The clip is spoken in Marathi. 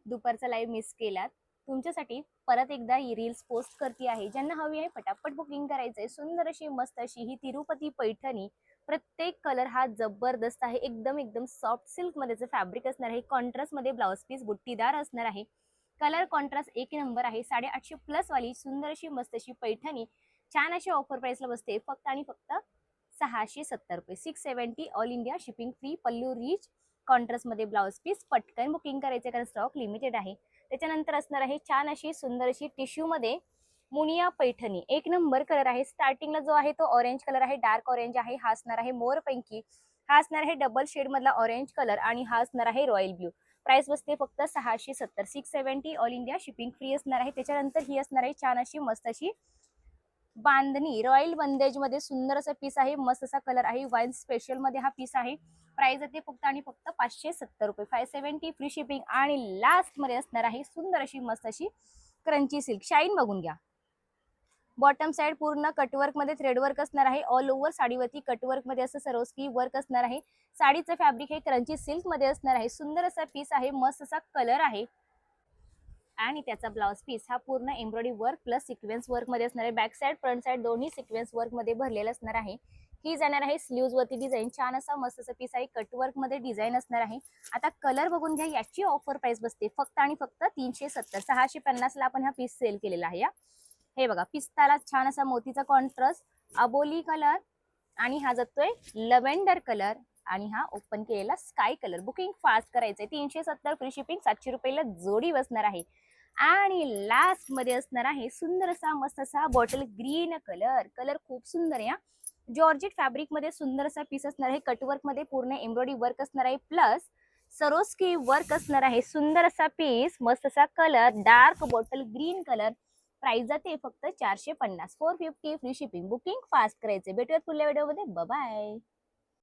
दुपारचा लाईव्ह मिस केलात, तुमच्यासाठी परत एकदा ही रील्स पोस्ट करते आहे. ज्यांना हवी आहे पटापट बुकिंग करायचंय. सुंदर अशी मस्त अशी ही तिरुपती पैठणी. प्रत्येक कलर हा जबरदस्त आहे. एकदम एकदम सॉफ्ट सिल्क मध्ये फॅब्रिक असणार आहे. कॉन्ट्रास्ट मध्ये ब्लाउज पीस बुट्टीदार असणार आहे. कलर कॉन्ट्रास्ट एक नंबर आहे. 850 प्लस वाली सुंदर अशी मस्त अशी पैठणी छान अशी ऑफर प्राइसला बसते फक्त आणि फक्त 670 रुपये. 670 ऑल इंडिया शिपिंग फ्री. पल्लू रिच कॉन्ट्रास्ट मध्ये ब्लाउज पीस. पटकन बुकिंग करायचे कारण स्टॉक लिमिटेड आहे. त्याच्यानंतर असणार आहे छान अशी सुंदर अशी टिश्यू मध्ये मुनिया पैठणी. एक नंबर कलर आहे. स्टार्टिंगला जो आहे तो ऑरेंज कलर आहे. डार्क ऑरेंज आहे. हा असणार आहे मोरपंखी. हा असणार आहे डबल शेड मधला ऑरेंज कलर आणि हा असणार आहे रॉयल ब्ल्यू. प्राइस बसते फक्त 670. 670 ऑल इंडिया शिपिंग फ्री असणार आहे. त्याच्यानंतर ही असणार आहे छान अशी मस्त अशी बांधणी रॉयल बंदेज मध्ये सुंदर असा पीस आहे. मस्त असा कलर आहे. वाईन स्पेशल मध्ये हा पीस आहे. प्राइस येते फक्त आणि फक्त 570 रुपये. 570 फ्री शिपिंग. आणि लास्ट मध्ये असणार आहे सुंदर अशी मस्त अशी क्रंची सिल्क. शाईन बघून घ्या. बॉटम साइड पूर्ण कटवर्क मध्ये थ्रेडवर्क असणार आहे. ऑल ओव्हर साडीवरती कटवर्क मध्ये असं सरोस्की वर्क असणार आहे. साडीचं फॅब्रिक हे क्रंची सिल्क मध्ये असणार आहे. सुंदर असा पीस आहे. मस्त असा कलर आहे. आणि त्याचा ब्लाउज पीस हा पूर्ण embroidery work plus sequence work मध्ये असणार आहे. बॅक साइड फ्रंट साइड दोन्ही सिक्वेन्स वर्क मध्ये भरलेलं असणार आहे. ही जाणार आहे स्लीव्ज वरती डिझाईन. छान असा मस्त असा पीस आहे. कटवर्क मध्ये डिझाईन असणार आहे. आता कलर बघून घ्या. याची ऑफर प्राइस बसते फक्त आणि फक्त 370. 650 ला आपण हा पीस सेल केलेला आहे. हे बघा पिस्ताला छान असा मोतीचा कॉन्ट्रास्ट अबोली कलर आणि हा जातोय लव्हेंडर कलर आणि हा ओपन केलेला स्काय कलर. बुकिंग फास्ट करायचंय. 370 फ्री शिपिंग. 700 रुपयाला जोडी बसणार आहे. आणि लास्ट मध्ये असणार आहे सुंदर असा मस्त असा बॉटल ग्रीन कलर. कलर खूप सुंदर आहे. जॉर्जेट फॅब्रिक मध्ये सुंदर असा पीस असणार आहे. कटवर्क मध्ये पूर्ण एम्ब्रॉयडरी वर्क असणार आहे प्लस सरोस्की वर्क असणार आहे. सुंदर असा पीस. मस्त असा colour dark bottle green colour. Price जाते फक्त 450. 450 फ्री शिपिंग. बुकिंग फास्ट करायचे. भेटूयात पुढल्या व्हिडिओ मध्ये. बाय.